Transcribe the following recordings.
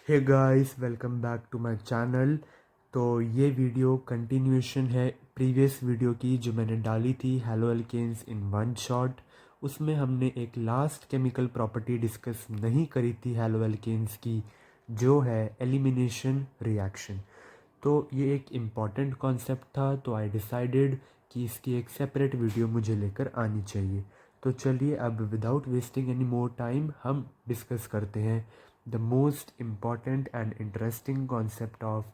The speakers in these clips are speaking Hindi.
Hey guys, welcome back to my channel. तो ये वीडियो कंटिन्यूएशन है प्रीवियस वीडियो की जो मैंने डाली थी, haloalkanes in one shot. उसमें हमने एक लास्ट केमिकल प्रॉपर्टी डिस्कस नहीं करी थी हेलो एल्केन्स की, जो है एलिमिनेशन रिएक्शन। तो ये एक इम्पॉर्टेंट कॉन्सेप्ट था, तो आई डिसाइडेड कि इसकी एक सेपरेट वीडियो मुझे लेकर आनी चाहिए। तो चलिए अब without wasting any more time हम डिस्कस करते हैं the most important and interesting concept of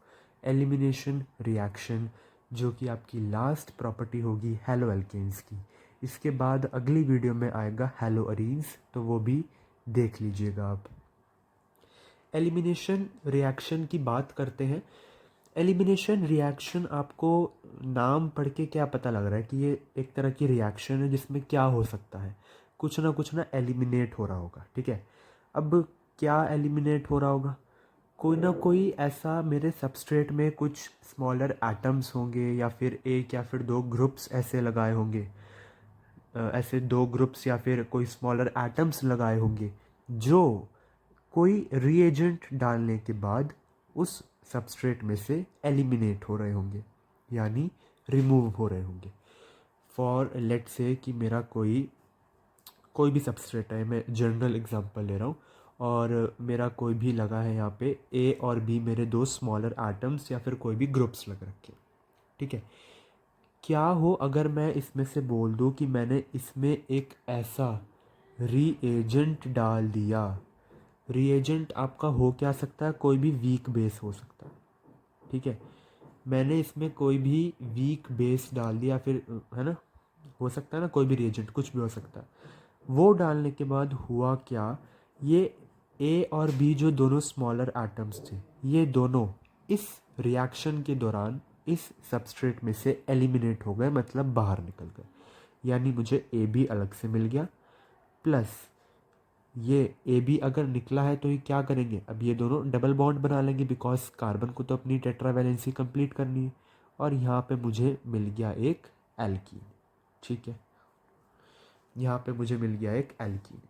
elimination reaction, जो कि आपकी लास्ट प्रॉपर्टी होगी हेलो एल्केन्स की। इसके बाद अगली वीडियो में आएगा हेलो अरीन्स, तो वो भी देख लीजिएगा आप। एलिमिनेशन रिएक्शन की बात करते हैं। एलिमिनेशन रिएक्शन, आपको नाम पढ़ के क्या पता लग रहा है कि ये एक तरह की रिएक्शन है जिसमें क्या हो सकता है, कुछ ना एलिमिनेट हो रहा होगा। ठीक है, अब क्या एलिमिनेट हो रहा होगा? कोई ना कोई ऐसा मेरे सबस्ट्रेट में कुछ स्मॉलर एटम्स होंगे, या फिर एक या फिर दो ग्रुप्स ऐसे लगाए होंगे, ऐसे दो ग्रुप्स या फिर कोई स्मॉलर एटम्स लगाए होंगे जो कोई रिएजेंट डालने के बाद उस सबस्ट्रेट में से एलिमिनेट हो रहे होंगे, यानी रिमूव हो रहे होंगे। फॉर लेट से कि मेरा कोई कोई भी सबस्ट्रेट है, मैं जनरल एग्जांपल ले रहा हूँ, और मेरा कोई भी लगा है यहाँ पे ए और बी, मेरे दो स्मॉलर एटम्स या फिर कोई भी ग्रुप्स लग रखे। ठीक है, क्या हो अगर मैं इसमें से बोल दूँ कि मैंने इसमें एक ऐसा रीएजेंट डाल दिया। रीएजेंट आपका हो क्या सकता है? कोई भी वीक बेस हो सकता है। ठीक है, मैंने इसमें कोई भी वीक बेस डाल दिया, फिर है ना, हो सकता है ना, कोई भी रिएजेंट कुछ भी हो सकता है। वो डालने के बाद हुआ क्या, ये ए और बी जो दोनों स्मॉलर एटम्स थे, ये दोनों इस रिएक्शन के दौरान इस सबस्ट्रेट में से एलिमिनेट हो गए, मतलब बाहर निकल गए। यानी मुझे ए बी अलग से मिल गया, प्लस ये ए बी अगर निकला है तो ये क्या करेंगे, अब ये दोनों डबल बॉन्ड बना लेंगे, बिकॉज कार्बन को तो अपनी टेट्रावैलेंसी कंप्लीट करनी है। और यहाँ पे मुझे मिल गया एक एल्कीन। ठीक है, यहाँ पे मुझे मिल गया एक एल्कीन।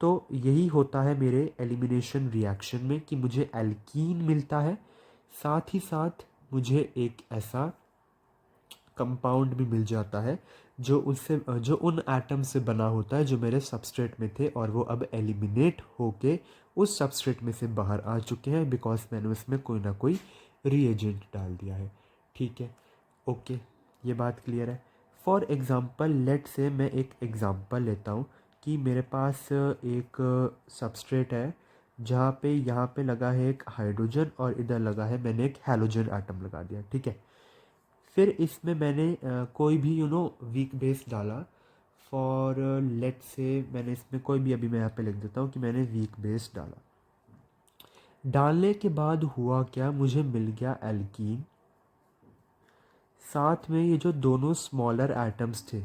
तो यही होता है मेरे एलिमिनेशन रिएक्शन में कि मुझे एल्कीन मिलता है, साथ ही साथ मुझे एक ऐसा कंपाउंड भी मिल जाता है जो उन एटम से बना होता है जो मेरे सबस्ट्रेट में थे, और वो अब एलिमिनेट होके उस सबस्ट्रेट में से बाहर आ चुके हैं, बिकॉज मैंने उसमें कोई ना कोई रिएजेंट डाल दिया है। ठीक है, ओके, ये बात क्लियर है। फॉर एग्ज़ाम्पल लेट से मैं एक एग्ज़ाम्पल लेता हूँ कि मेरे पास एक सबस्ट्रेट है जहाँ पे यहाँ पे लगा है एक हाइड्रोजन, और इधर लगा है, मैंने एक हैलोजन एटम लगा दिया। ठीक है, फिर इसमें मैंने कोई भी वीक बेस डाला। फॉर लेट से मैंने इसमें कोई भी, अभी मैं यहाँ पे लिख देता हूँ कि मैंने वीक बेस डाला। डालने के बाद हुआ क्या, मुझे मिल गया एल्कीन। साथ में ये जो दोनों स्मॉलर एटम्स थे,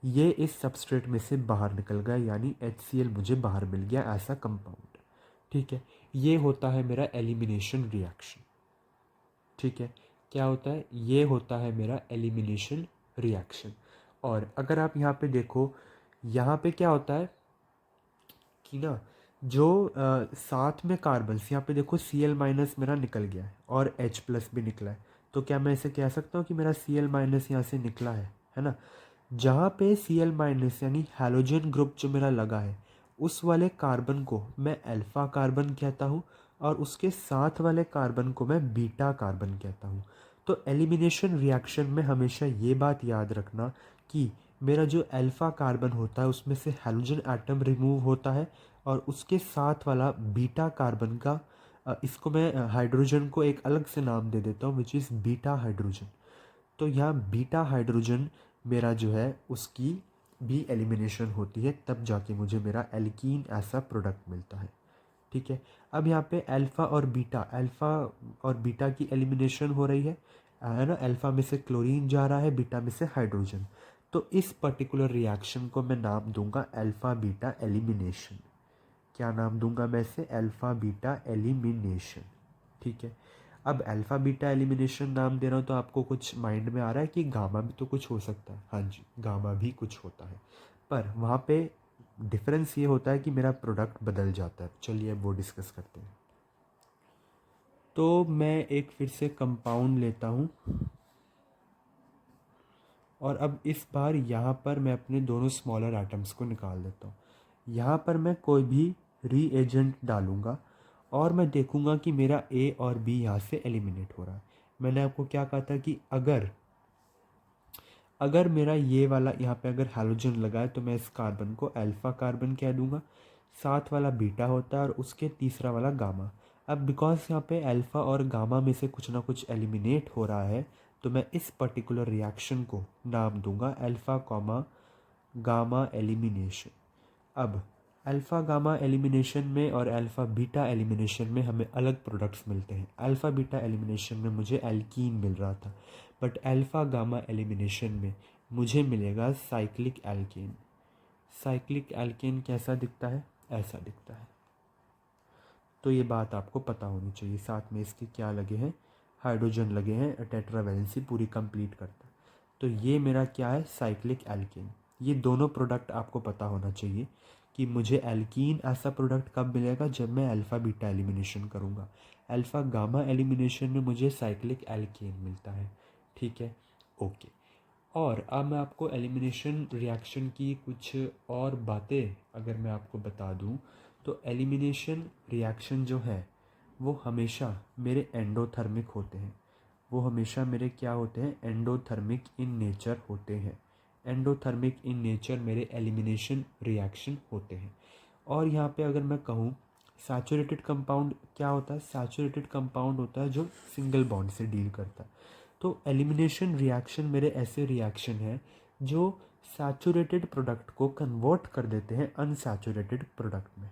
ये इस सबस्ट्रेट में से बाहर निकल गए, यानी HCl मुझे बाहर मिल गया ऐसा कंपाउंड। ठीक है, ये होता है मेरा एलिमिनेशन रिएक्शन। ठीक है, क्या होता है? ये होता है मेरा एलिमिनेशन रिएक्शन। और अगर आप यहाँ पे देखो, यहाँ पे क्या होता है कि ना, जो साथ में कार्बन्स, यहाँ पे देखो Cl माइनस मेरा निकल गया है और H प्लस भी निकला है। तो क्या मैं इसे कह सकता हूँ कि मेरा Cl माइनस यहाँ से निकला है ना? जहाँ पे Cl माइनस यानी हैलोजन ग्रुप जो मेरा लगा है, उस वाले कार्बन को मैं अल्फा कार्बन कहता हूँ, और उसके साथ वाले कार्बन को मैं बीटा कार्बन कहता हूँ। तो एलिमिनेशन रिएक्शन में हमेशा ये बात याद रखना कि मेरा जो अल्फा कार्बन होता है उसमें से हैलोजन एटम रिमूव होता है, और उसके साथ वाला बीटा कार्बन का इसको मैं हाइड्रोजन को एक अलग से नाम दे देता हूँ, विच इज़ बीटा हाइड्रोजन। तो यहाँ बीटा हाइड्रोजन मेरा जो है उसकी भी एलिमिनेशन होती है, तब जाके मुझे मेरा एल्कीन ऐसा प्रोडक्ट मिलता है। ठीक है, अब यहाँ पे अल्फ़ा और बीटा की एलिमिनेशन हो रही है ना? अल्फ़ा में से क्लोरीन जा रहा है, बीटा में से हाइड्रोजन। तो इस पर्टिकुलर रिएक्शन को मैं नाम दूंगा अल्फ़ा बीटा एलिमिनेशन। क्या नाम दूंगा मैं इसे? Alpha beta elimination. ठीक है, अब अल्फ़ा बीटा एलिमिनेशन नाम दे रहा हूँ तो आपको कुछ माइंड में आ रहा है कि गामा भी तो कुछ हो सकता है। हाँ जी, गामा भी कुछ होता है, पर वहाँ पे डिफरेंस ये होता है कि मेरा प्रोडक्ट बदल जाता है। चलिए अब वो डिस्कस करते हैं। तो मैं एक फिर से कंपाउंड लेता हूँ और अब इस बार यहाँ पर मैं अपने दोनों स्मॉलर एटम्स को निकाल देता हूँ। यहाँ पर मैं कोई भी रीएजेंट डालूँगा और मैं देखूँगा कि मेरा ए और बी यहाँ से एलिमिनेट हो रहा है। मैंने आपको क्या कहा था कि अगर मेरा ये वाला यहाँ पे अगर हैलोजन लगा है तो मैं इस कार्बन को अल्फ़ा कार्बन कह दूँगा, साथ वाला बीटा होता है और उसके तीसरा वाला गामा। अब बिकॉज यहाँ पे अल्फ़ा और गामा में से कुछ ना कुछ एलिमिनेट हो रहा है तो मैं इस पर्टिकुलर रिएक्शन को नाम दूंगा अल्फ़ा कॉमा गामा एलिमिनेशन। अब अल्फ़ा गामा एलिमिनेशन में और अल्फ़ा बीटा एलिमिनेशन में हमें अलग प्रोडक्ट्स मिलते हैं। अल्फ़ा बीटा एलिमिनेशन में मुझे एल्कीन मिल रहा था, बट अल्फ़ा गामा एलिमिनेशन में मुझे मिलेगा साइक्लिक एल्केन। साइक्लिक एल्केन कैसा दिखता है? ऐसा दिखता है। तो ये बात आपको पता होनी चाहिए। साथ में इसके क्या लगे हैं? हाइड्रोजन लगे हैं, टेट्रावैलेंसी पूरी कंप्लीट करता है। तो ये मेरा क्या है? Cyclic alkane. ये दोनों प्रोडक्ट आपको पता होना चाहिए कि मुझे एल्कीन ऐसा प्रोडक्ट कब मिलेगा, जब मैं अल्फ़ा बीटा एलिमिनेशन करूँगा। अल्फ़ा गामा एलिमिनेशन में मुझे साइक्लिक एल्केन मिलता है। ठीक है, ओके। और अब मैं आपको एलिमिनेशन रिएक्शन की कुछ और बातें अगर मैं आपको बता दूं, तो एलिमिनेशन रिएक्शन जो है वो हमेशा मेरे एंडोथर्मिक होते हैं। वो हमेशा मेरे क्या होते हैं? एंडोथर्मिक इन नेचर होते हैं। एंडोथर्मिक इन नेचर मेरे एलिमिनेशन रिएक्शन होते हैं। और यहाँ पे अगर मैं कहूँ सैचुरेटेड कंपाउंड क्या होता है? सैचुरेटेड कंपाउंड होता है जो सिंगल बॉन्ड से डील करता है। तो एलिमिनेशन रिएक्शन मेरे ऐसे रिएक्शन हैं जो सैचुरेटेड प्रोडक्ट को कन्वर्ट कर देते हैं अनसैचुरेटेड प्रोडक्ट में,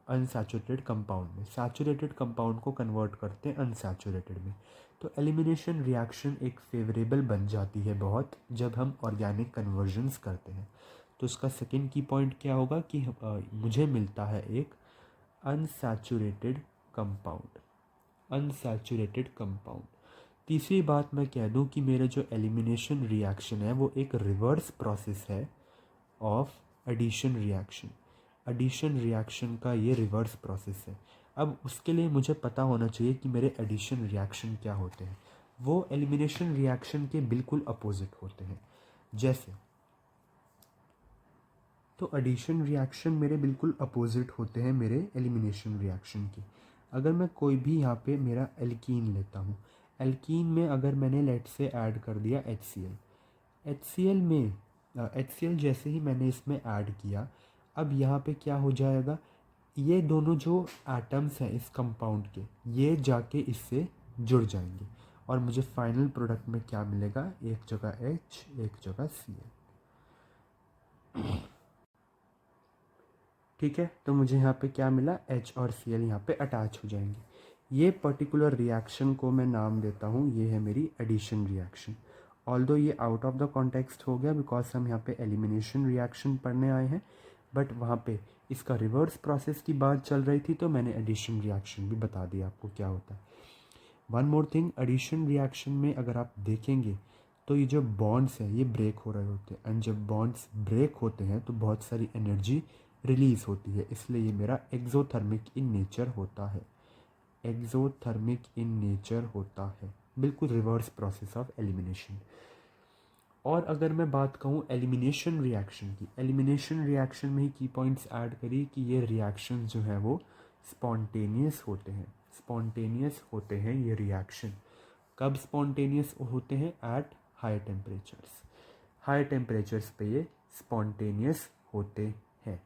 अनसैचुरेटेड कंपाउंड में। सैचुरेटेड कंपाउंड को कन्वर्ट करते हैं अनसैचुरेटेड में। तो एलिमिनेशन रिएक्शन एक फेवरेबल बन जाती है बहुत, जब हम ऑर्गेनिक कन्वर्जन्स करते हैं। तो इसका सेकेंड की पॉइंट क्या होगा कि मुझे मिलता है एक अनसैचुरेटेड कंपाउंड। Unsaturated compound. तीसरी बात मैं कह दूं कि मेरे जो एलिमिनेशन रिएक्शन है वो एक रिवर्स प्रोसेस है of addition reaction. Addition reaction का ये रिवर्स प्रोसेस है। अब उसके लिए मुझे पता होना चाहिए कि मेरे एडिशन रिएक्शन क्या होते हैं। वो एलिमिनेशन रिएक्शन के बिल्कुल अपोजिट होते हैं। जैसे तो एडिशन रिएक्शन मेरे बिल्कुल अपोजिट होते हैं मेरे एलिमिनेशन रिएक्शन के। अगर मैं कोई भी यहाँ पे मेरा एल्कीन लेता हूँ, एल्कीन में अगर मैंने लेट से ऐड कर दिया HCl में HCl जैसे ही मैंने इसमें ऐड किया, अब यहाँ पे क्या हो जाएगा? ये दोनों जो एटम्स हैं इस कंपाउंड के, ये जाके इससे जुड़ जाएंगे और मुझे फाइनल प्रोडक्ट में क्या मिलेगा? एक जगह H, एक जगह Cl। ठीक है, तो मुझे यहाँ पे क्या मिला? H और Cl यहाँ पे अटैच हो जाएंगे। ये पर्टिकुलर रिएक्शन को मैं नाम देता हूँ, ये है मेरी एडिशन रिएक्शन। ऑल्दो ये आउट ऑफ द कॉन्टेक्स्ट हो गया बिकॉज हम यहाँ पे एलिमिनेशन रिएक्शन पढ़ने आए हैं, बट वहाँ पे इसका रिवर्स प्रोसेस की बात चल रही थी तो मैंने एडिशन रिएक्शन भी बता दिया आपको क्या होता है। One more thing, addition reaction में अगर आप देखेंगे तो ये जो बॉन्ड्स हैं ये ब्रेक हो रहे होते हैं, एंड जब बॉन्ड्स ब्रेक होते हैं तो बहुत सारी एनर्जी रिलीज़ होती है, इसलिए ये मेरा एक्सोथर्मिक इन नेचर होता है। एक्सोथर्मिक इन नेचर होता है, बिल्कुल रिवर्स प्रोसेस ऑफ एलिमिनेशन। और अगर मैं बात कहूँ एलिमिनेशन रिएक्शन की, एलिमिनेशन रिएक्शन में ही की पॉइंट्स ऐड करी कि ये रिएक्शन जो है वो स्पॉन्टेनियस होते हैं। स्पॉन्टेनियस होते हैं ये रिएक्शन। कब स्पॉन्टेनियस होते हैं? At high temperatures. High temperatures पे ये स्पॉन्टेनियस होते हैं।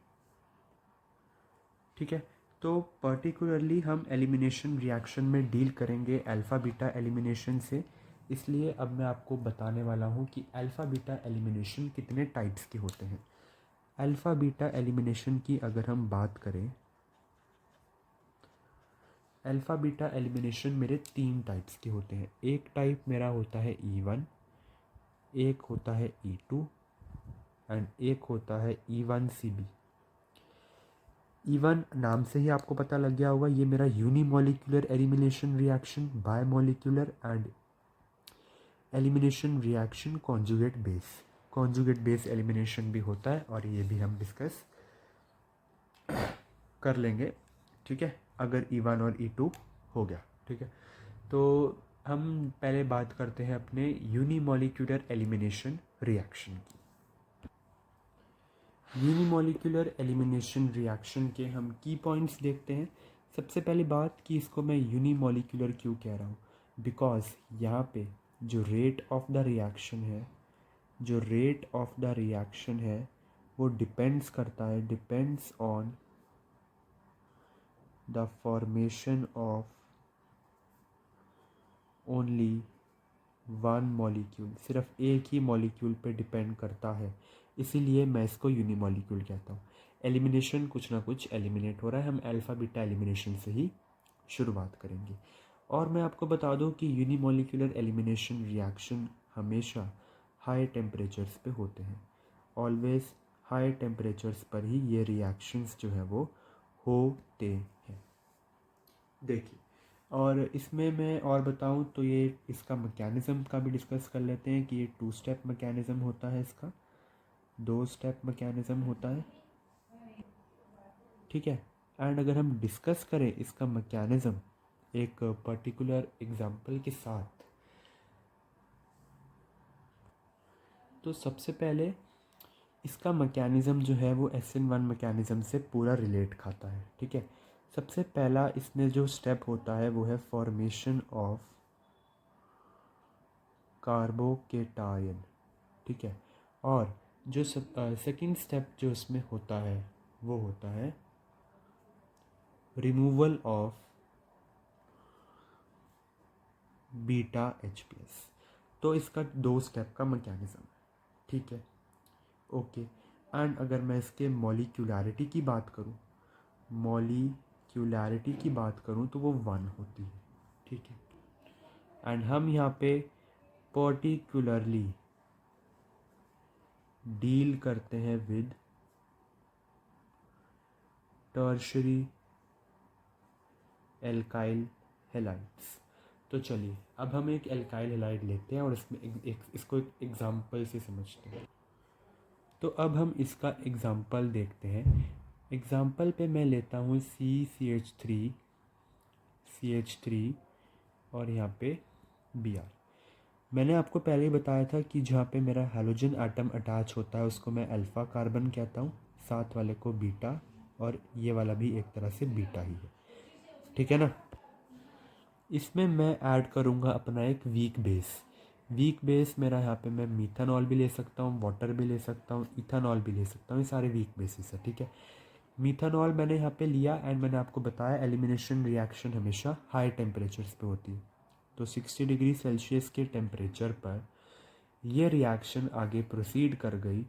ठीक है, तो पर्टिकुलरली हम एलिमिनेशन रिएक्शन में डील करेंगे अल्फ़ा बीटा एलिमिनेशन से, इसलिए अब मैं आपको बताने वाला हूँ कि अल्फ़ा बीटा एलिमिनेशन कितने टाइप्स के होते हैं। अल्फ़ा बीटा एलिमिनेशन की अगर हम बात करें, अल्फ़ा बीटा एलिमिनेशन मेरे 3 टाइप्स के होते हैं। एक टाइप मेरा होता है E1, एक होता है E2 एंड एक होता है E1CB। E1 नाम से ही आपको पता लग गया होगा, ये मेरा unimolecular elimination reaction, bimolecular and elimination reaction conjugate base. Conjugate base elimination भी होता है और ये भी हम डिस्कस कर लेंगे। ठीक है, अगर E1 और E2 हो गया। ठीक है। तो हम पहले बात करते हैं अपने यूनिमॉलिक्यूलर एलिमिनेशन रिएक्शन की। यूनिमॉलिक्यूलर एलिमिनेशन रिएक्शन के हम की पॉइंट्स देखते हैं। सबसे पहली बात कि इसको मैं यूनिमॉलिक्यूलर क्यों कह रहा हूँ, बिकॉज यहाँ पे जो रेट ऑफ द रिएक्शन है, जो रेट ऑफ द रिएक्शन है वो डिपेंड्स करता है, depends on the formation of only one molecule, सिर्फ एक ही मॉलिक्यूल पे डिपेंड करता है, इसीलिए मैं इसको यूनिमॉलिक्यूल कहता हूँ। एलिमिनेशन कुछ ना कुछ एलिमिनेट हो रहा है, हम अल्फ़ा बीटा एलिमिनेशन से ही शुरुआत करेंगे। और मैं आपको बता दूं कि यूनिमॉलिक्यूलर एलिमिनेशन रिएक्शन हमेशा हाई टेम्परेचर्स पे होते हैं, ऑलवेज हाई टेम्परेचर्स पर ही ये रिएक्शंस जो है वो होते हैं। देखिए, और इसमें मैं और बताऊं तो ये इसका मैकेनिज़्म का भी डिस्कस कर लेते हैं कि ये 2 स्टेप मैकेनिज़्म होता है, इसका 2 स्टेप मैकेनिज़्म होता है, ठीक है। एंड अगर हम डिस्कस करें इसका मैकेनिज़्म एक पर्टिकुलर एग्जांपल के साथ, तो सबसे पहले इसका मैकेनिज़्म जो है वो SN1 मैकेनिज़्म से पूरा रिलेट खाता है, ठीक है। सबसे पहला इसमें जो स्टेप होता है वो है फॉर्मेशन ऑफ कार्बोकेटायन, ठीक है। और जो सेकंड स्टेप जो इसमें होता है वो होता है रिमूवल ऑफ बीटा H+। तो इसका 2 स्टेप का मैकेनिज़्म है, ठीक है, ओके। एंड अगर मैं इसके मॉलिक्यूलैरिटी की बात करूं, मॉलिक्यूलैरिटी की बात करूं तो वो 1 होती है, ठीक है। एंड हम यहाँ पे पर्टिकुलरली डील करते हैं विद टर्शरी एल्काइल हेलाइड्स। तो चलिए अब हम एक एल्काइल हेलाइड लेते हैं और इसमें इसको एक एग्जाम्पल से समझते हैं। तो अब हम इसका एग्जाम्पल देखते हैं। एग्जाम्पल पे मैं लेता हूँ CH3 और यहाँ पे Br। मैंने आपको पहले ही बताया था कि जहाँ पे मेरा हैलोजन एटम अटैच होता है उसको मैं अल्फ़ा कार्बन कहता हूँ, साथ वाले को बीटा, और ये वाला भी एक तरह से बीटा ही है, ठीक है ना। इसमें मैं ऐड करूँगा अपना एक वीक बेस मेरा यहाँ पे मैं मीथानॉल भी ले सकता हूँ, वाटर भी ले सकता हूँ, इथानॉल भी ले सकता हूँ, ये सारे वीक बेसिस है, ठीक है। मीथानॉल मैंने यहाँ पे लिया एंड मैंने आपको बताया एलिमिनेशन रिएक्शन हमेशा हाई टेम्परेचर्स पे होती है। तो 60 डिग्री सेल्सियस के टेम्परेचर पर ये रिएक्शन आगे प्रोसीड कर गई।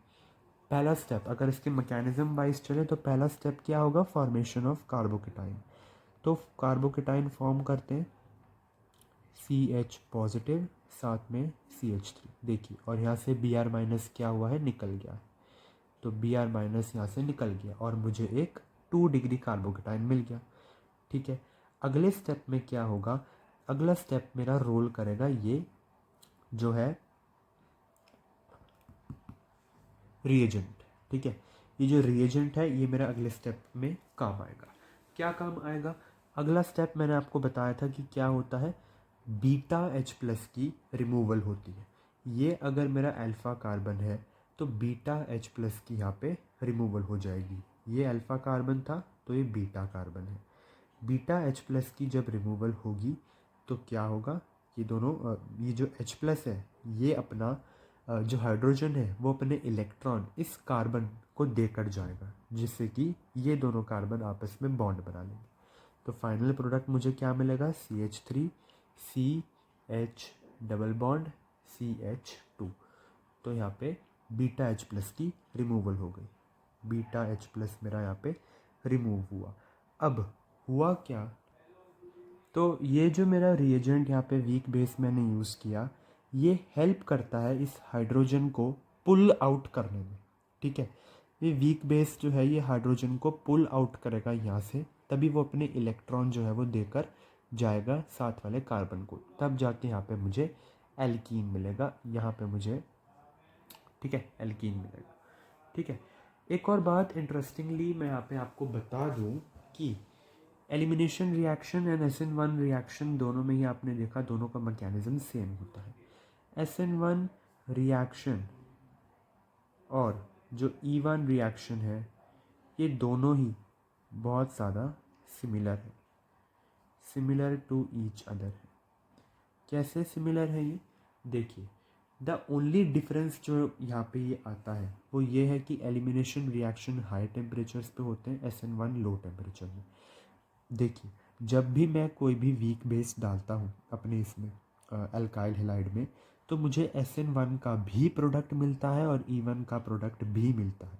पहला स्टेप अगर इसके मैकेनिज्म वाइज चले तो पहला स्टेप क्या होगा, फॉर्मेशन ऑफ कार्बोकेटाइन। तो कार्बोकेटाइन फॉर्म करते हैं CH पॉजिटिव, साथ में CH3, देखिए, और यहाँ से Br माइनस क्या हुआ है, निकल गया है। तो Br माइनस यहाँ से निकल गया और मुझे एक 2 डिग्री कार्बोकेटाइन मिल गया, ठीक है। अगले स्टेप में क्या होगा, अगला स्टेप मेरा रोल करेगा ये जो है रिएजेंट, ठीक है। ये जो रिएजेंट है ये मेरा अगले स्टेप में काम आएगा। क्या काम आएगा, अगला स्टेप मैंने आपको बताया था कि क्या होता है, बीटा H+ की रिमूवल होती है। ये अगर मेरा अल्फ़ा कार्बन है तो बीटा H+ की यहाँ पे रिमूवल हो जाएगी। ये अल्फ़ा कार्बन था तो ये बीटा कार्बन है। बीटा H+ की जब रिमूवल होगी तो क्या होगा, ये दोनों ये जो H+ है ये अपना जो हाइड्रोजन है वो अपने इलेक्ट्रॉन इस कार्बन को देकर जाएगा, जिससे कि ये दोनों कार्बन आपस में बॉन्ड बना लेंगे। तो फाइनल प्रोडक्ट मुझे क्या मिलेगा, CH3 CH double bond CH2। तो यहाँ पे बीटा H+ की रिमूवल हो गई, बीटा H+ मेरा यहाँ पे रिमूव हुआ। अब हुआ क्या, तो ये जो मेरा रिएजेंट यहाँ पे वीक बेस मैंने यूज़ किया, ये हेल्प करता है इस हाइड्रोजन को पुल आउट करने में, ठीक है। ये वीक बेस जो है ये हाइड्रोजन को पुल आउट करेगा यहाँ से, तभी वो अपने इलेक्ट्रॉन जो है वो देकर जाएगा साथ वाले कार्बन को, तब जाके यहाँ पे मुझे एल्कीन मिलेगा, यहाँ पे मुझे, ठीक है, एल्कीन मिलेगा, ठीक है। एक और बात इंटरेस्टिंगली मैं यहाँ पे आपको बता दूँ कि elimination reaction and SN1 reaction दोनों में ही आपने देखा दोनों का मैकेनिज्म सेम होता है। SN1 रिएक्शन और जो E1 रिएक्शन है ये दोनों ही बहुत ज़्यादा सिमिलर है, सिमिलर टू ईच अदर है। कैसे सिमिलर है ये देखिए, द ओनली डिफरेंस जो यहाँ पे ये आता है वो ये है कि एलिमिनेशन रिएक्शन हाई टेम्परेचर्स पे होते हैं, SN1 लो टेम्परेचर में। देखिए जब भी मैं कोई भी वीक बेस डालता हूँ अपने इसमें अल्काइल हैलाइड में, तो मुझे SN1 का भी प्रोडक्ट मिलता है और E1 का प्रोडक्ट भी मिलता है।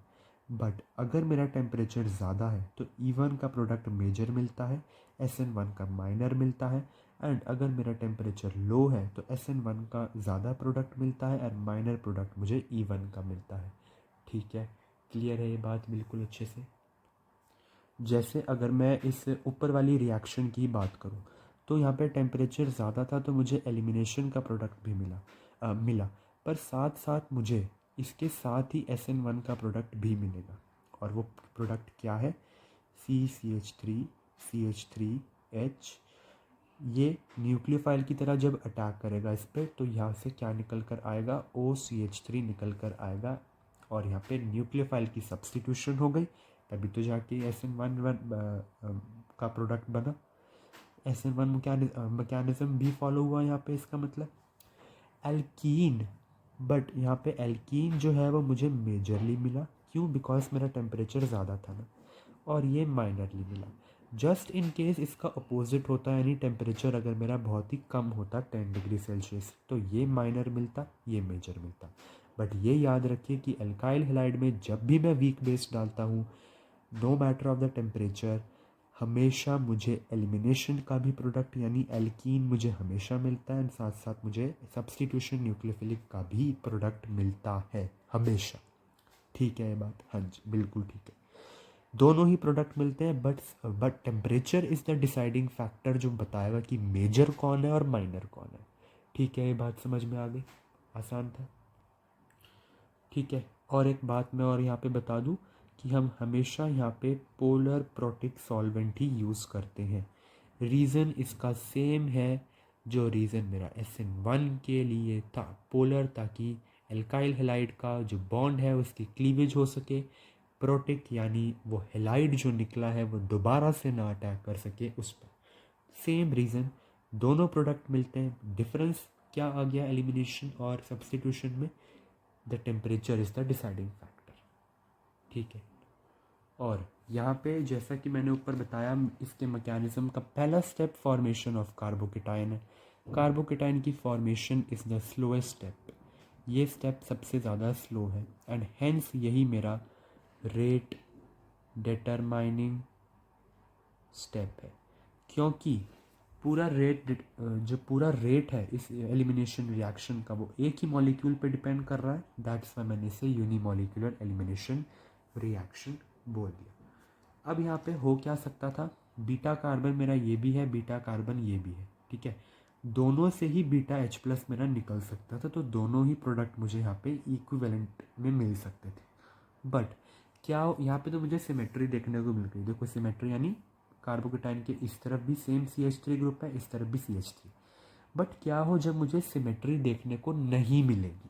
बट अगर मेरा टेम्परेचर ज़्यादा है तो E1 का प्रोडक्ट मेजर मिलता है, SN1 का माइनर मिलता है। एंड अगर मेरा टेम्परेचर लो है तो SN1 का ज़्यादा प्रोडक्ट मिलता है और माइनर प्रोडक्ट मुझे E1 का मिलता है। ठीक है, क्लियर है ये बात बिल्कुल अच्छे से। जैसे अगर मैं इस ऊपर वाली रिएक्शन की बात करूं तो यहाँ पे टेम्परेचर ज़्यादा था तो मुझे एलिमिनेशन का प्रोडक्ट भी मिला, पर साथ साथ मुझे इसके साथ ही SN1 का प्रोडक्ट भी मिलेगा। और वो प्रोडक्ट क्या है, CCH3 ये न्यूक्लियोफाइल की तरह जब अटैक करेगा इस पर तो यहाँ से क्या निकल कर आएगा, OCH3 निकल कर आएगा और यहाँ पे न्यूक्लियोफाइल की सब्स्टिट्यूशन हो गई, तभी तो जाके SN1 का प्रोडक्ट बना। SN1 मैकेनिज्म भी फॉलो हुआ यहाँ पे, इसका मतलब एल्कीन। बट यहाँ पे एल्कीन जो है वो मुझे मेजरली मिला, क्यों, बिकॉज मेरा टेम्परेचर ज़्यादा था ना, और ये माइनरली मिला। जस्ट इन केस इसका अपोजिट होता है, यानी टेम्परेचर अगर मेरा बहुत ही कम होता 10 डिग्री सेल्सियस तो ये माइनर मिलता, ये मेजर मिलता। बट ये याद रखिए कि अल्काइल हैलाइड में जब भी मैं वीक बेस डालता हूँ, no matter of the temperature, हमेशा मुझे एलिमिनेशन का भी प्रोडक्ट यानी एल्कीन मुझे हमेशा मिलता है, साथ साथ मुझे सब्स्टिट्यूशन न्यूक्लियोफिलिक का भी प्रोडक्ट मिलता है हमेशा। ठीक है ये बात, हाँ जी बिल्कुल ठीक है, दोनों ही प्रोडक्ट मिलते हैं। But temperature is the deciding factor जो बताएगा कि मेजर कौन है और माइनर कौन है। ठीक है ये बात समझ में आ गई, आसान था। ठीक है, और एक बात मैं और यहाँ पे बता दूँ कि हम हमेशा यहाँ पे पोलर प्रोटिक सॉल्वेंट ही यूज़ करते हैं। रीज़न इसका सेम है जो रीज़न मेरा SN1 के लिए था, पोलर, ताकि एल्काइल हैलाइड का जो बॉन्ड है उसकी क्लीवेज हो सके, प्रोटिक यानी वो हैलाइड जो निकला है वो दोबारा से ना अटैक कर सके उस पर। सेम रीज़न, दोनों प्रोडक्ट मिलते हैं, डिफरेंस क्या आ गया एलिमिनेशन और सब्स्टिट्यूशन में, the temperature is the deciding factor. ठीक है, और यहाँ पे जैसा कि मैंने ऊपर बताया इसके मैकेनिज्म का पहला स्टेप फॉर्मेशन ऑफ कार्बोकेटाइन है। कार्बोकेटाइन की formation is the slowest step, ये स्टेप सबसे ज़्यादा स्लो है एंड हेंस यही मेरा रेट डिटरमाइनिंग स्टेप है, क्योंकि पूरा रेट जो पूरा रेट है इस एलिमिनेशन रिएक्शन का वो एक ही मॉलिक्यूल पे डिपेंड कर रहा है, दैट्स वाई मैंने इसे यूनिमॉलिक्यूलर एलिमिनेशन रिएक्शन बोल दिया। अब यहाँ पे हो क्या सकता था, बीटा कार्बन मेरा ये भी है, बीटा कार्बन ये भी है, ठीक है, दोनों से ही बीटा H+ मेरा निकल सकता था, तो दोनों ही प्रोडक्ट मुझे यहाँ पे इक्विवेलेंट में मिल सकते थे। बट क्या यहाँ पे तो मुझे सिमेट्री देखने को मिल गई, देखो सिमेट्री यानी कार्बोकेटाइन के इस तरफ भी सेम CH3 ग्रुप है, इस तरफ भी CH3। बट क्या हो जब मुझे सिमेट्री देखने को नहीं मिलेगी,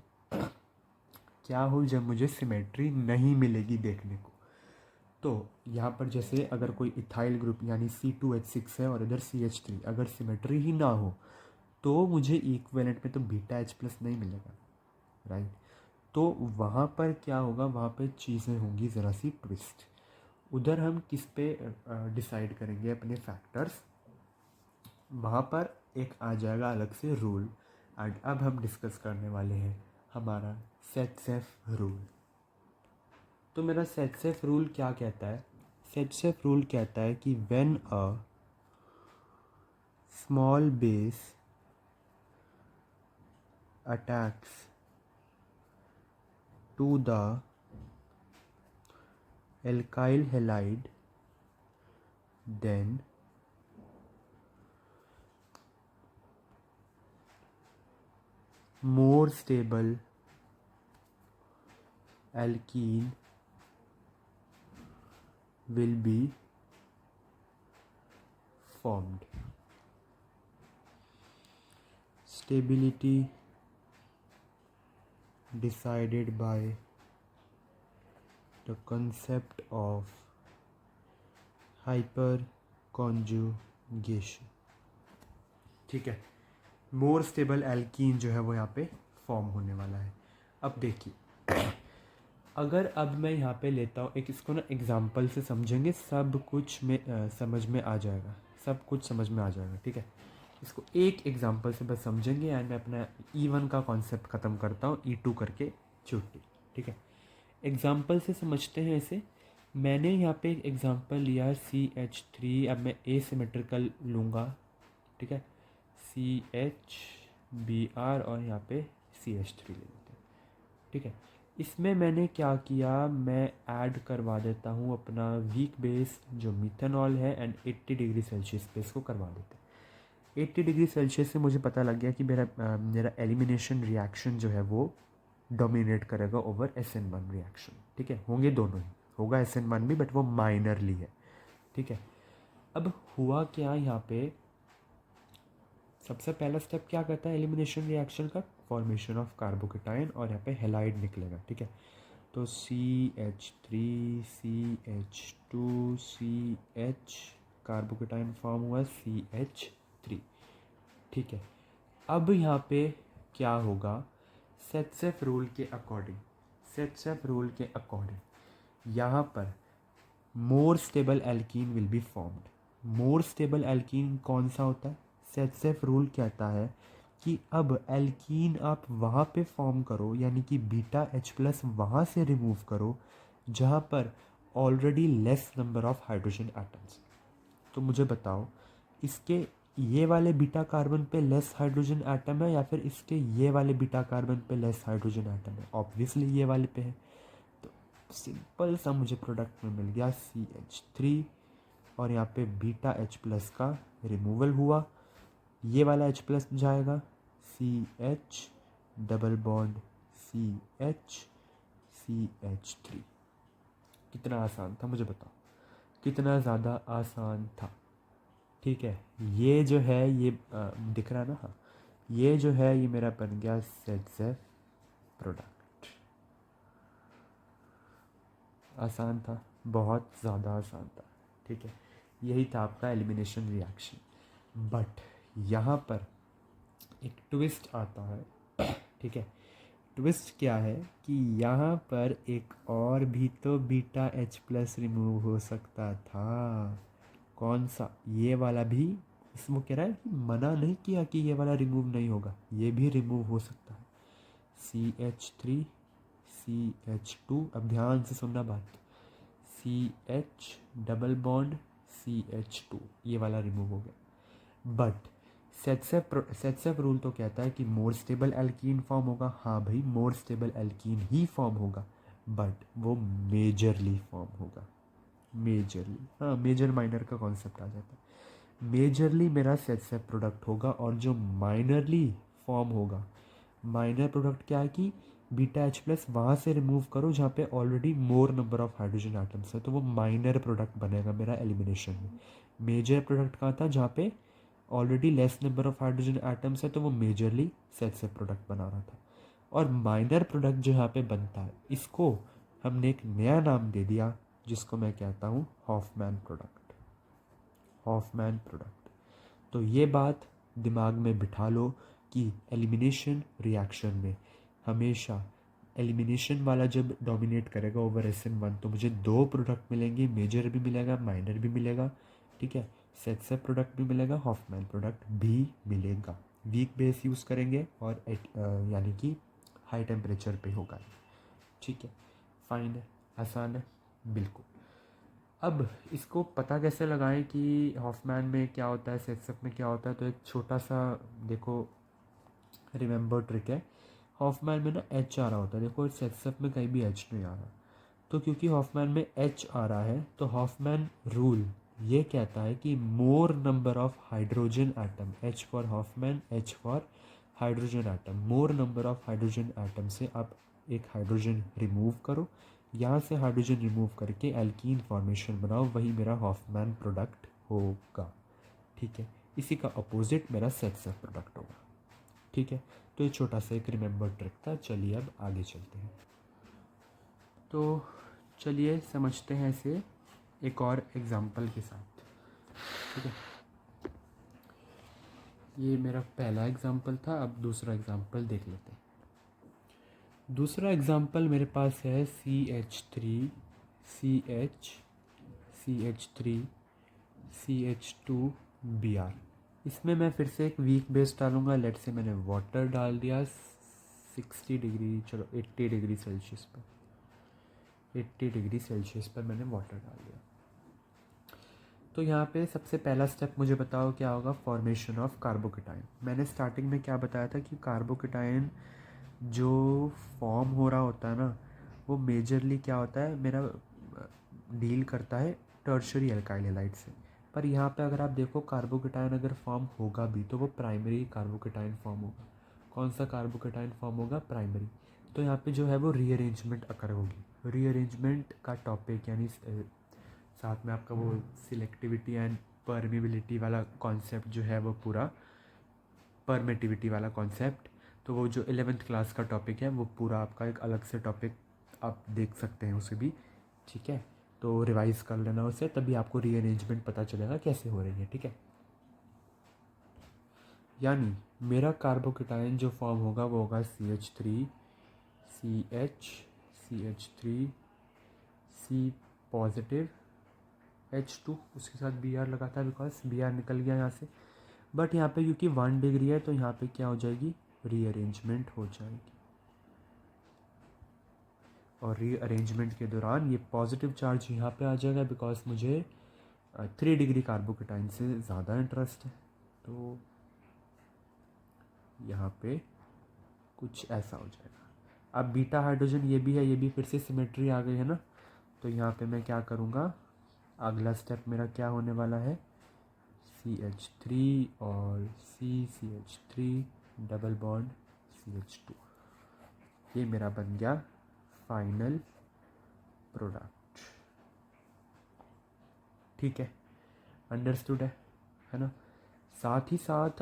क्या हो जब मुझे सिमेट्री नहीं मिलेगी देखने को, तो यहाँ पर जैसे अगर कोई इथाइल ग्रुप यानी C2H6 है और इधर CH3, अगर सिमेट्री ही ना हो तो मुझे इक्विवेलेंट में तो बीटा H+ नहीं मिलेगा, राइट। तो वहाँ पर क्या होगा, वहाँ पे चीज़ें होंगी ज़रा सी ट्विस्ट। उधर हम किस पे डिसाइड करेंगे अपने फैक्टर्स, वहाँ पर एक आ जाएगा अलग से रूल। एंड अब हम डिस्कस करने वाले हैं हमारा सेट-सेफ रूल। तो मेरा सेट-सेफ रूल क्या कहता है, सेट-सेफ रूल कहता है कि when a small base attacks to the alkyl halide, then more stable alkene will be formed. Stability decided by the concept of hyperconjugation. ठीक है, मोर स्टेबल एल्कीन जो है वो यहाँ पे फॉर्म होने वाला है. अब देखिए, अगर अब मैं यहाँ पे लेता हूँ एक, इसको ना एग्जाम्पल से समझेंगे, सब कुछ में समझ में आ जाएगा, सब कुछ समझ में आ जाएगा. ठीक है, इसको एक एग्जाम्पल से बस समझेंगे एंड मैं अपना E1 का कॉन्सेप्ट ख़त्म करता हूँ, E2 करके छुट्टी. ठीक है, एग्जाम्पल से समझते हैं इसे. मैंने यहाँ पे एक एग्जाम्पल लिया CH3. अब मैं एसिमेट्रिकल लूँगा. ठीक है, CHBr और यहाँ पे CH3 ले लेते हैं. ठीक है, इसमें मैंने क्या किया, मैं ऐड करवा देता हूँ अपना वीक बेस जो मिथेनॉल है एंड 80 डिग्री सेल्सियस पे इसको करवा देते हैं. 80 डिग्री सेल्सियस से मुझे पता लग गया कि मेरा एलिमिनेशन रिएक्शन जो है वो डोमिनेट करेगा ओवर SN1 रिएक्शन. ठीक है, होंगे दोनों ही, होगा SN1 भी बट वो माइनरली है. ठीक है, अब हुआ क्या, यहाँ पे सबसे पहला स्टेप क्या करता है एलिमिनेशन रिएक्शन का, फॉर्मेशन ऑफ कार्बोकेटाइन और यहाँ पे हेलाइड निकलेगा. ठीक है, तो CH3 CH2 CH, carbocation form हुआ CH3. ठीक है, अब यहाँ पे क्या होगा, सेट्सेफ रूल के अकॉर्डिंग यहाँ पर more stable alkene will be formed. More stable alkene कौन सा होता है, सेट्सेफ रूल कहता है कि अब एल्कीन आप वहाँ पे फॉर्म करो, यानी कि बीटा H+ वहाँ से रिमूव करो जहाँ पर already less number of hydrogen atoms. तो मुझे बताओ, इसके ये वाले बीटा कार्बन पे लेस हाइड्रोजन एटम है या फिर इसके ये वाले बीटा कार्बन पे लेस हाइड्रोजन एटम है? ऑब्वियसली ये वाले पे है. तो सिंपल सा मुझे प्रोडक्ट में मिल गया CH3 और यहाँ पे बीटा H+ का रिमूवल हुआ. ये वाला H+ जाएगा, CH double bond CH CH3. कितना आसान था मुझे बताओ, कितना ज़्यादा आसान था. ठीक है, ये जो है ये दिख रहा है ना, हाँ, ये जो है ये मेरा बन गया सेट्सेफ प्रोडक्ट. आसान था, बहुत ज़्यादा आसान था. ठीक है, यही था आपका एलिमिनेशन रिएक्शन. बट यहाँ पर एक ट्विस्ट आता है. ठीक है, ट्विस्ट क्या है कि यहाँ पर एक और भी तो बीटा H+ रिमूव हो सकता था. कौन सा, ये वाला भी. इसमें कह रहा है कि मना नहीं किया कि ये वाला रिमूव नहीं होगा, ये भी रिमूव हो सकता है. CH3 CH2, अब ध्यान से सुनना बात, CH डबल बॉन्ड CH2, ये वाला रिमूव हो गया. बट सेट्सेफ रूल तो कहता है कि मोर स्टेबल एल्कीन फॉर्म होगा. हाँ भाई, मोर स्टेबल एल्कीन ही फॉर्म होगा, बट वो मेजरली फॉर्म होगा. मेजरली, हाँ, मेजर माइनर का कॉन्सेप्ट आ जाता है. मेजरली मेरा सेट्सेफ प्रोडक्ट होगा और जो माइनरली फॉर्म होगा, माइनर प्रोडक्ट क्या है कि बीटा H+ वहाँ से रिमूव करो जहाँ पे already more number of hydrogen atoms है, तो वो माइनर प्रोडक्ट बनेगा मेरा एलिमिनेशन में. मेजर प्रोडक्ट कहाँ था, जहाँ पे already less number of hydrogen atoms है, तो वो मेजरली सेट्सेफ प्रोडक्ट बना रहा था. और माइनर प्रोडक्ट जो यहाँ पे बनता है, इसको हमने एक नया नाम दे दिया जिसको मैं कहता हूँ हॉफमैन प्रोडक्ट. Hoffmann product. तो ये बात दिमाग में बिठा लो कि एलिमिनेशन रिएक्शन में हमेशा एलिमिनेशन वाला जब डोमिनेट करेगा ओवर SN1 तो मुझे दो प्रोडक्ट मिलेंगे, मेजर भी मिलेगा, माइनर भी मिलेगा. ठीक है, सेट्सेफ प्रोडक्ट भी मिलेगा, हॉफमैन प्रोडक्ट भी मिलेगा. वीक बेस यूज़ करेंगे और यानी कि हाई टेम्परेचर पे होगा. ठीक है, फाइन है, आसान है, बिल्कुल. अब इसको पता कैसे लगाएं कि हॉफमैन में क्या होता है, सेट्सेफ में क्या होता है? तो एक छोटा सा देखो रिमेंबर ट्रिक है. हॉफमैन में ना H आ रहा होता है, देखो सेट्सेफ में कहीं भी H नहीं आ रहा. तो क्योंकि हॉफमैन में H आ रहा है तो हॉफमैन रूल ये कहता है कि more number of hydrogen atom, H for Hofmann, H for hydrogen atom, more number of hydrogen atom से आप एक हाइड्रोजन रिमूव करो, यहाँ से हाइड्रोजन रिमूव करके एल्कीन फॉर्मेशन बनाओ, वही मेरा हॉफमैन प्रोडक्ट होगा. ठीक है, इसी का अपोजिट मेरा सेट सेफ प्रोडक्ट होगा। ठीक है, तो ये छोटा सा एक रिमेंबर ट्रिक था। चलिए अब आगे चलते हैं। तो चलिए समझते हैं इसे एक और एग्जांपल के साथ। ठीक है, ये मेरा पहला एग्जांपल था, अब दूसरा एग्जांपल देख लेते हैं। दूसरा एग्जांपल मेरे पास है CH3CH3CH2Br। इसमें मैं फिर से एक वीक बेस डालूंगा। लेट से मैंने वाटर डाल दिया 60 डिग्री, चलो 80 डिग्री सेल्सियस पर, 80 डिग्री सेल्सियस पर मैंने वाटर डाल दिया। तो यहाँ पे सबसे पहला स्टेप मुझे बताओ क्या होगा, फॉर्मेशन ऑफ कार्बोकेटाइन। मैंने स्टार्टिंग में क्या बताया था कि कार्बोकेटाइन जो फॉर्म हो रहा होता है ना, वो मेजरली क्या होता है, मेरा डील करता है टर्शरी एल्काइल हैलाइड से। पर यहाँ पे अगर आप देखो कार्बोकेटाइन अगर फॉर्म होगा भी तो वो प्राइमरी कार्बोकेटाइन फॉर्म होगा। कौन सा कार्बोकेटाइन फॉर्म होगा, प्राइमरी। तो यहाँ पे जो है वो रीअरेंजमेंट अकर होगी। रीअरेंजमेंट का टॉपिक यानी साथ में आपका वो सिलेक्टिविटी एंड परमिबिलिटी वाला कॉन्सेप्ट जो है वो पूरा, परमिटिविटी वाला कॉन्सेप्ट, तो वो जो 11th क्लास का टॉपिक है वो पूरा आपका एक अलग से टॉपिक आप देख सकते हैं उसे भी। ठीक है, तो रिवाइज कर लेना उसे, तभी आपको रीअरेंजमेंट पता चलेगा कैसे हो रही है। ठीक है, यानी मेरा कार्बोकेटाइन जो फॉर्म होगा वो होगा CH3 C पॉजिटिव H2, उसके साथ Br लगा था बिकॉज Br निकल गया यहाँ से। बट यहाँ पे क्योंकि 1 डिग्री है तो यहाँ पे क्या हो जाएगी, रीअरेंजमेंट हो जाएगी। और रीअरेंजमेंट के दौरान ये पॉजिटिव चार्ज यहाँ पे आ जाएगा बिकॉज मुझे 3 डिग्री कार्बोकेटाइन से ज़्यादा इंटरेस्ट है। तो यहाँ पे कुछ ऐसा हो जाएगा। अब बीटा हाइड्रोजन ये भी है, ये भी फिर से सिमेट्री आ गई है ना। तो यहाँ पे मैं क्या करूँगा, अगला स्टेप मेरा क्या होने वाला है, CH3 और CH3 डबल बॉन्ड CH2, ये मेरा बन गया फाइनल प्रोडक्ट। ठीक है, अंडरस्टूड है ना। साथ ही साथ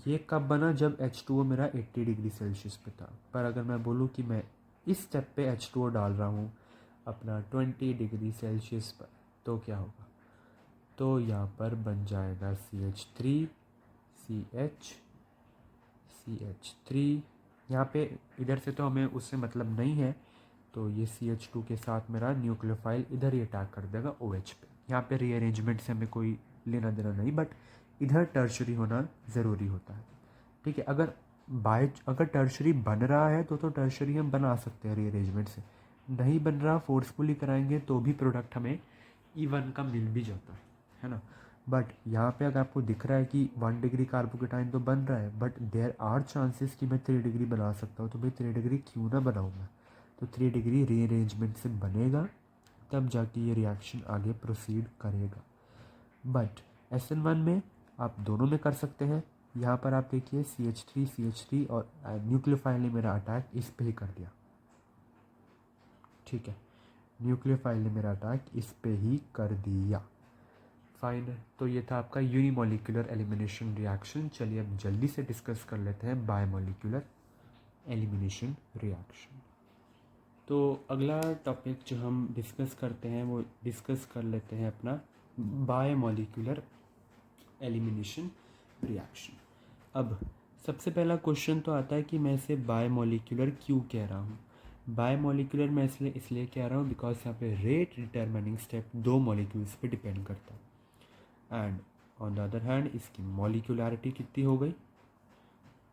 ये कब बना, जब H2O मेरा 80 डिग्री सेल्सियस पे था। पर अगर मैं बोलूँ कि मैं इस स्टेप पे H2O डाल रहा हूँ अपना 20 डिग्री सेल्सियस पर, तो क्या होगा, तो यहाँ पर बन जाएगा CH3 यहाँ पे इधर से तो हमें उससे मतलब नहीं है, तो ये CH2 के साथ मेरा न्यूक्लियोफाइल इधर ही अटैक कर देगा OH पे। यहाँ पे रीअरेंजमेंट से हमें कोई लेना देना नहीं, बट इधर टर्शरी होना ज़रूरी होता है। ठीक है, अगर टर्शरी बन रहा है तो टर्शरी हम बना सकते हैं रीअरेंजमेंट से। नहीं बन रहा, फोर्सफुली कराएंगे तो भी प्रोडक्ट हमें E1 का मिल भी जाता है ना। बट यहाँ पे अगर आपको दिख रहा है कि 1 डिग्री कार्बोकेटाइन तो बन रहा है, बट देयर आर चांसेस कि मैं 3 डिग्री बना सकता हूँ, तो भाई 3 डिग्री क्यों ना बनाऊँगा। तो 3 डिग्री रीअरेंजमेंट से बनेगा, तब जाके ये रिएक्शन आगे प्रोसीड करेगा। बट SN1 में आप दोनों में कर सकते हैं। यहाँ पर आप देखिए CH3 और न्यूक्लियोफाइल ने मेरा अटैक इस पे ही कर दिया। ठीक है, न्यूक्लियोफाइल ने मेरा अटैक इस पे ही कर दिया। फाइन, तो ये था आपका यूनिमोलिकुलर एलिमिनेशन रिएक्शन। चलिए अब जल्दी से डिस्कस कर लेते हैं बायोमोलिकुलर एलिमिनेशन रिएक्शन। तो अगला टॉपिक जो हम डिस्कस करते हैं वो डिस्कस कर लेते हैं अपना बायोमोलिकुलर एलिमिनेशन रिएक्शन। अब सबसे पहला क्वेश्चन तो आता है कि मैं इसे बायोमोलिकुलर क्यों कह रहा हूँ। बायोमोलिकुलर मैं इसलिए कह रहा हूँ बिकॉज यहाँ पे रेट डिटरमिनिंग स्टेप 2 मॉलिक्यूल्स पे डिपेंड करता है, and on the other hand इसकी मॉलिक्यूलैरिटी कितनी हो गई,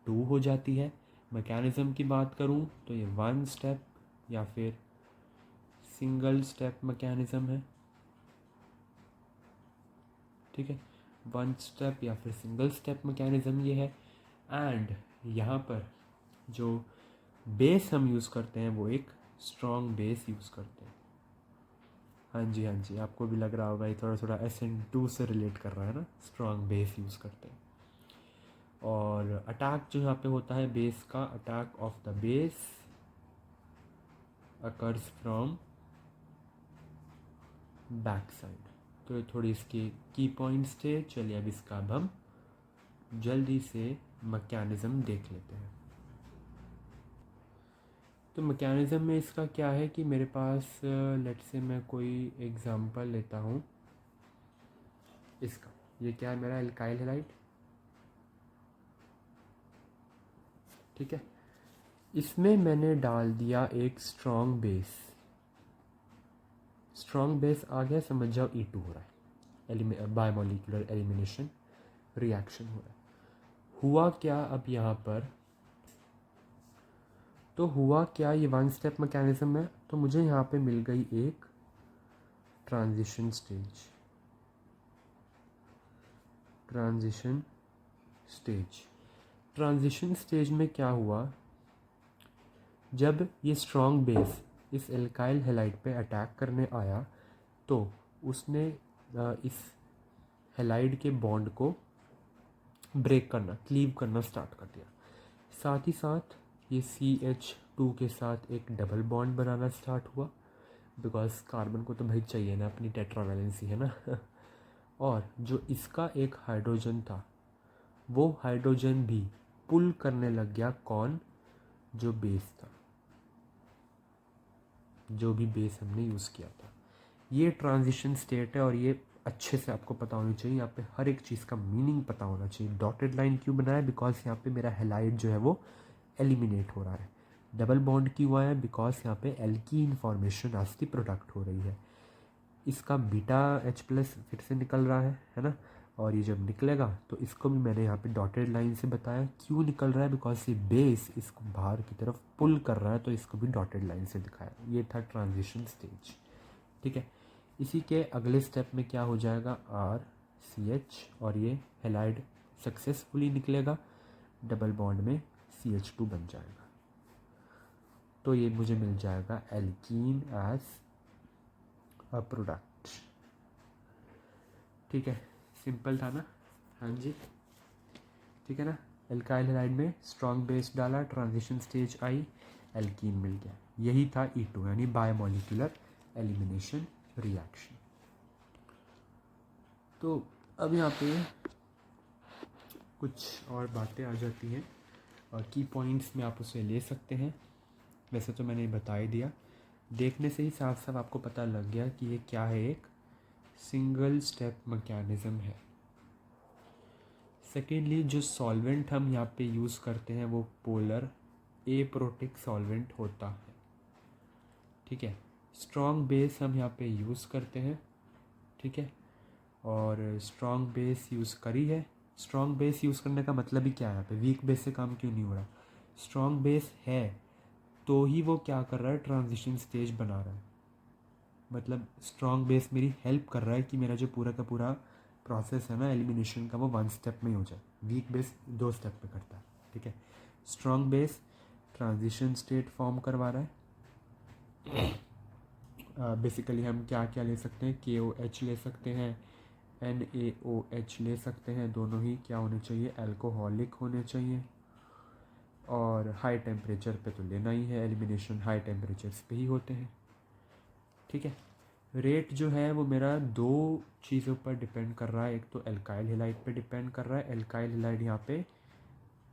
2 हो जाती है। मैकेनिज़्म की बात करूँ तो ये 1 स्टेप या फिर सिंगल स्टेप मैकेनिज़्म है। ठीक है, 1 स्टेप या फिर सिंगल स्टेप मैकेनिज़्म ये है। एंड यहाँ पर जो बेस हम यूज़ करते हैं वो एक स्ट्रॉन्ग बेस यूज़ करते हैं। हाँ जी, आपको भी लग रहा होगा ये थोड़ा थोड़ा SN2 से रिलेट कर रहा है ना, स्ट्रॉन्ग बेस यूज़ करते हैं। और अटैक जो यहाँ पे होता है बेस का, attack of the base occurs from back side. तो थोड़ी इसकी की पॉइंट्स थे। चलिए अब इसका अब हम जल्दी से मैकेनिज़्म देख लेते हैं। तो मैकेनिज़्म में इसका क्या है कि मेरे पास लेट्स से मैं कोई एग्ज़ाम्पल लेता हूँ इसका। ये क्या है मेरा एल्काइल हैलाइड, ठीक है। इसमें मैंने डाल दिया एक स्ट्रॉन्ग बेस। स्ट्रॉन्ग बेस आ गया, समझ जाओ E2 हो रहा है, बायोमोलिकुलर एलिमिनेशन रिएक्शन हो रहा है। हुआ क्या अब यहाँ पर, तो हुआ क्या, ये वन स्टेप मैकेनिज्म है। तो मुझे यहाँ पे मिल गई एक transition stage. Transition stage, transition stage में क्या हुआ, जब ये स्ट्रॉन्ग बेस इस एल्काइल हैलाइड पे अटैक करने आया तो उसने इस हैलाइड के बॉन्ड को ब्रेक करना, क्लीव करना स्टार्ट कर दिया। साथ ही साथ ये CH2 के साथ एक डबल बॉन्ड बनाना स्टार्ट हुआ, बिकॉज कार्बन को तो भाई चाहिए ना, अपनी टेट्रावैलेंसी है ना। और जो इसका एक हाइड्रोजन था वो हाइड्रोजन भी पुल करने लग गया, कौन, जो बेस था, जो भी बेस हमने यूज़ किया था। ये ट्रांजिशन स्टेट है और ये अच्छे से आपको पता होनी चाहिए। यहाँ पे हर एक चीज़ का मीनिंग पता होना चाहिए। डॉटेड लाइन क्यों बनाया, बिकॉज यहाँ पे मेरा हैलाइड जो है वो एलिमिनेट हो रहा है। डबल बॉन्ड क्यों हुआ है, बिकॉज यहाँ पे एल्कीन फॉर्मेशन आज की प्रोडक्ट हो रही है। इसका बीटा H+ फिर से निकल रहा है ना। और ये जब निकलेगा तो इसको भी मैंने यहाँ पे डॉटेड लाइन से बताया क्यों निकल रहा है, बिकॉज ये बेस इसको बाहर की तरफ पुल कर रहा है, तो इसको भी डॉटेड लाइन से दिखाया। ये था ट्रांजिशन स्टेज, ठीक है। इसी के अगले स्टेप में क्या हो जाएगा, RCH और ये हैलाइड सक्सेसफुली निकलेगा, डबल बॉन्ड में CH2 बन जाएगा। तो ये मुझे मिल जाएगा एल्कीन एज अ प्रोडक्ट, ठीक है। सिंपल था ना, हाँ जी, ठीक है ना। एल्काइल हैलाइड में स्ट्रॉन्ग बेस डाला, ट्रांजिशन स्टेज आई, एल्कीन मिल गया। यही था E2 यानी बायोमोलिकुलर एलिमिनेशन रिएक्शन। तो अब यहाँ पे कुछ और बातें आ जाती हैं और की पॉइंट्स में आप उसे ले सकते हैं। वैसे तो मैंने बता ही दिया, देखने से ही साफ साफ आपको पता लग गया कि ये क्या है, एक सिंगल स्टेप मैकेनिज़्म है। सेकेंडली, जो सॉल्वेंट हम यहाँ पे यूज़ करते हैं वो पोलर एप्रोटिक सॉल्वेंट होता है, ठीक है। स्ट्रॉन्ग बेस हम यहाँ पे यूज़ करते हैं, ठीक है। और स्ट्रॉन्ग बेस यूज़ करी है। स्ट्रॉन्ग बेस यूज़ करने का मतलब ही क्या है, यहाँ पे वीक बेस से काम क्यों नहीं हो रहा। स्ट्रॉन्ग बेस है तो ही वो क्या कर रहा है, ट्रांजिशन स्टेज बना रहा है। मतलब स्ट्रॉन्ग बेस मेरी हेल्प कर रहा है कि मेरा जो पूरा का पूरा प्रोसेस है ना एलिमिनेशन का, वो वन स्टेप में ही हो जाए। वीक बेस 2 स्टेप पे करता है, ठीक है। Strong base transition state form करवा रहा है। बेसिकली हम क्या क्या ले सकते हैं, KOH ले सकते हैं, NaOH ले सकते हैं। दोनों ही क्या होने चाहिए, अल्कोहलिक होने चाहिए। और हाई टेम्परेचर पे तो लेना ही है, एलिमिनेशन हाई टेम्परेचर्स पे ही होते हैं, ठीक है। रेट जो है वो मेरा 2 चीज़ों पर डिपेंड कर रहा है। एक तो एल्काइल हैलाइड पे डिपेंड कर रहा है। एल्काइल हैलाइड यहाँ पे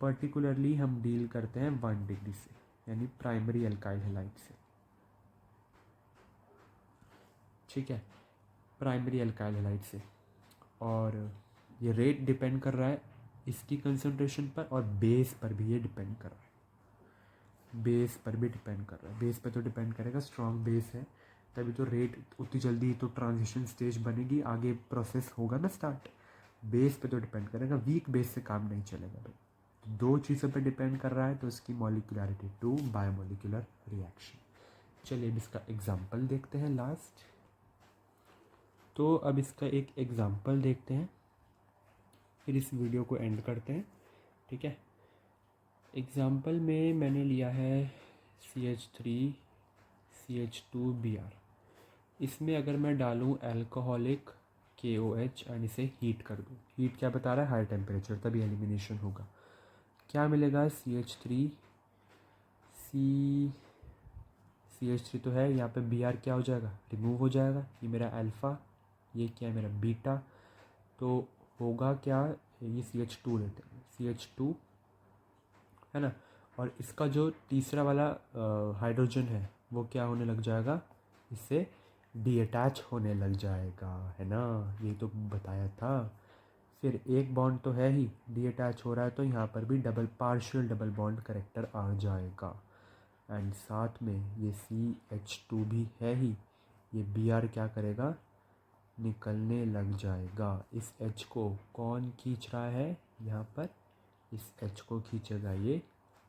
पर्टिकुलरली हम डील करते हैं 1 डिग्री से, यानी प्राइमरी एल्काइल हैलाइड से, ठीक है, प्राइमरी एल्काइल हैलाइड से। और ये रेट डिपेंड कर रहा है इसकी कंसंट्रेशन पर, और बेस पर भी ये डिपेंड कर रहा है। बेस पर भी डिपेंड कर रहा है। बेस पर तो डिपेंड करेगा, स्ट्रॉन्ग बेस है तभी तो रेट उतनी जल्दी तो ट्रांजिशन स्टेज बनेगी, आगे प्रोसेस होगा ना स्टार्ट। बेस पे तो डिपेंड करेगा, वीक बेस से काम नहीं चलेगा भाई। तो 2 चीज़ों पे डिपेंड कर रहा है, तो इसकी मॉलिक्यूलरिटी 2 बायोमोलिकुलर रिएक्शन। चलिए अब इसका एग्जांपल देखते हैं लास्ट। तो अब इसका एक एग्जांपल देखते हैं, फिर इस वीडियो को एंड करते हैं, ठीक है। एग्जांपल में मैंने लिया है CH3 CH2Br। इसमें अगर मैं डालूँ अल्कोहलिक KOH और इसे हीट कर दूँ, हीट क्या बता रहा है, हाई टेम्परेचर, तभी एलिमिनेशन होगा। क्या मिलेगा, CH3 तो है यहाँ पे, Br क्या हो जाएगा, रिमूव हो जाएगा। ये मेरा अल्फ़ा ये क्या है मेरा बीटा, तो होगा क्या, ये CH2 लेते हैं, CH2 है ना, और इसका जो तीसरा वाला हाइड्रोजन है वो क्या होने लग जाएगा, इससे डीअटैच होने लग जाएगा, है ना, ये तो बताया था। फिर एक बॉन्ड तो है ही, डीअटैच हो रहा है, तो यहाँ पर भी पार्शियल डबल बॉन्ड करेक्टर आ जाएगा। एंड साथ में ये CH2 भी है ही, ये Br क्या करेगा, निकलने लग जाएगा। इस H को कौन खींच रहा है यहाँ पर, इस H को खींचेगा ये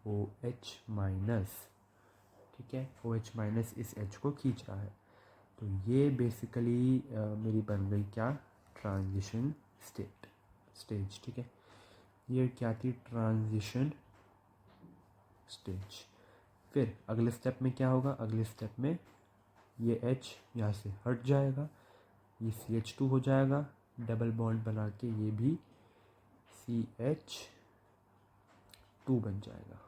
OH माइनस, ठीक है, OH माइनस इस H को खींच रहा है। तो ये बेसिकली मेरी बन गई क्या, ट्रांजिशन स्टेज, ठीक है, ये क्या थी, ट्रांजिशन स्टेज। फिर अगले स्टेप में क्या होगा, अगले स्टेप में ये H यहाँ से हट जाएगा, ये CH2 हो जाएगा, डबल बॉन्ड बना के ये भी CH2 बन जाएगा,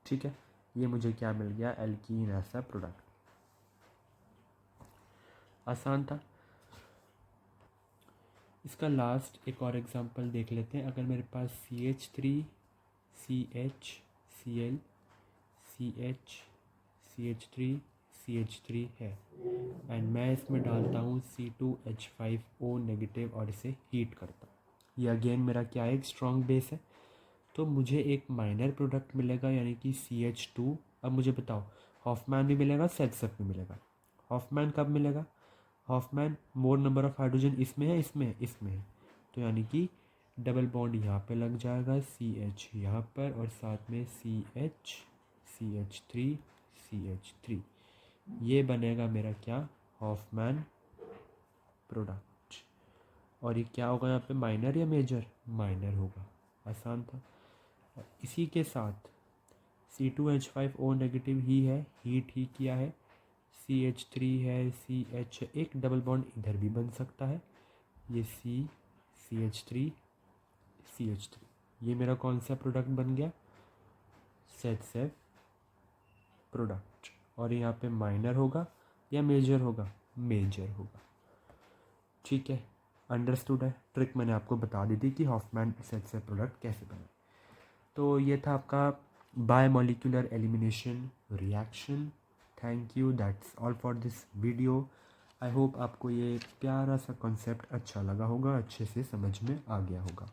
ठीक है। ये मुझे क्या मिल गया, एल्कीन ऐसा प्रोडक्ट। आसान था। इसका लास्ट एक और एग्जांपल देख लेते हैं। अगर मेरे पास CH3 CH Cl CH CH3 CH3 है एंड मैं इसमें डालता हूँ C2H5O नेगेटिव और इसे हीट करता हूँ। ये अगेन मेरा क्या है, एक स्ट्रॉन्ग बेस है, तो मुझे एक माइनर प्रोडक्ट मिलेगा यानी कि CH2। अब मुझे बताओ, हॉफमैन भी मिलेगा, सेल्सफ भी मिलेगा। हॉफमैन कब मिलेगा, Hofmann more number of hydrogen इसमें है, इसमें है, तो यानी कि डबल बॉन्ड यहाँ पे लग जाएगा, CH यहाँ पर और साथ में CH CH3 CH3, ये बनेगा मेरा क्या, हॉफमैन प्रोडक्ट। और ये क्या होगा यहाँ पे, माइनर या मेजर, माइनर होगा। आसान था। और इसी के साथ C2H5O नेगेटिव ही है, हीट ही किया है, CH3 है, CH, एक डबल बॉन्ड इधर भी बन सकता है, ये CH3 CH3, ये मेरा कौन सा प्रोडक्ट बन गया, सेट प्रोडक्ट। और यहाँ पे माइनर होगा या मेजर होगा, मेजर होगा, ठीक है। अंडरस्टूड है। ट्रिक मैंने आपको बता दी थी कि हॉफमैन सेट से प्रोडक्ट कैसे बने। तो ये था आपका biomolecular elimination reaction. Thank you, that's all for this video. I hope आपको ये प्यारा सा कॉन्सेप्ट अच्छा लगा होगा, अच्छे से समझ में आ गया होगा।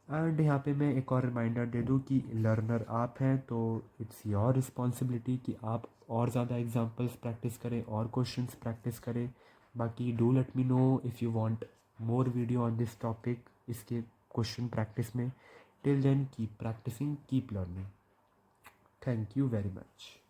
एंड यहाँ पे मैं एक और रिमाइंडर दे दूँ कि लर्नर आप हैं, तो इट्स योर रिस्पॉन्सिबिलिटी कि आप और ज़्यादा एग्जांपल्स प्रैक्टिस करें और क्वेश्चंस प्रैक्टिस करें। बाकी do let me know if you want more video on this topic, इसके क्वेश्चन प्रैक्टिस में। Till then keep practicing, keep learning. Thank you very much.